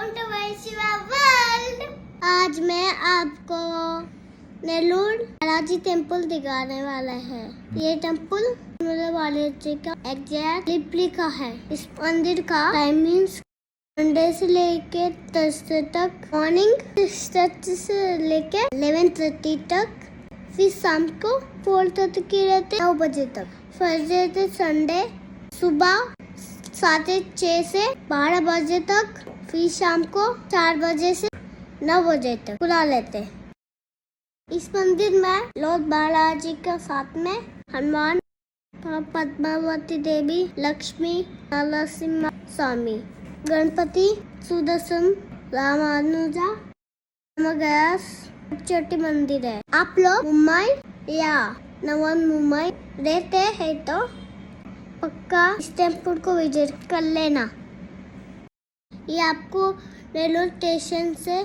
Welcome to वैशिवा world. आज मैं आपको नेल्लूर बालाजी टेम्पल दिखाने वाला है। ये टेम्पल बालाजी का एग्जैक्ट रिप्लिका है। इस मंदिर का टाइमिंग्स मंडे से लेके थर्सडे तक मॉर्निंग 6:30 से लेके 11:30 तक, फिर शाम को 4:30 की रहते 9 बजे तक। फ्राइडे से संडे सुबह 6:30 से 12 बजे तक, फिर शाम को 4 बजे से 9 बजे तक खुला लेते। इस मंदिर में लॉर्ड बालाजी के साथ में हनुमान, पद्मावती देवी, लक्ष्मी, नरसिम्हा स्वामी, गणपति, सुदर्शन, रामानुजा, गयास छोटी मंदिर है। आप लोग मुंबई या नवन मुंबई रहते हैं तो पक्का इस टेम्पल को विजिट कर लेना। ये आपको नेल्लूर स्टेशन से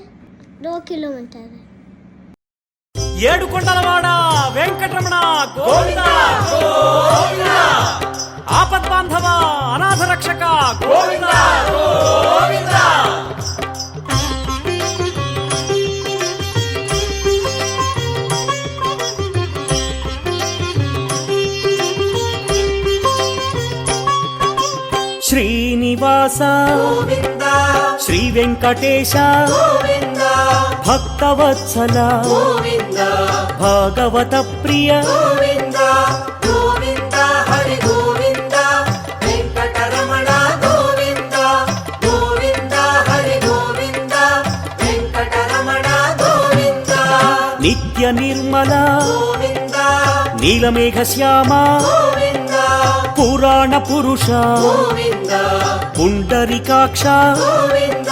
2 किलोमीटर है। ఏడుకొండలవాడ వెంకటరమణ గోవింద గోవింద, ఆపద్ బాంధవ అనాథ రక్షక గోవింద గోవింద। శ్రీనివాస గోవింద, శ్రీ వెంకటేశ గోవింద, భక్తవత్సల గోవింద, భాగవత ప్రియ గోవింద గోవింద, హరి గోవింద, వెంకటరమణ గోవింద గోవింద, హరి గోవింద, వెంకటరమణ గోవింద। నిత్య నిర్మల గోవింద, నీలమేఘ శ్యామ గోవింద, పురాణ పురుష గోవింద, పుండరీకాక్ష గోవింద,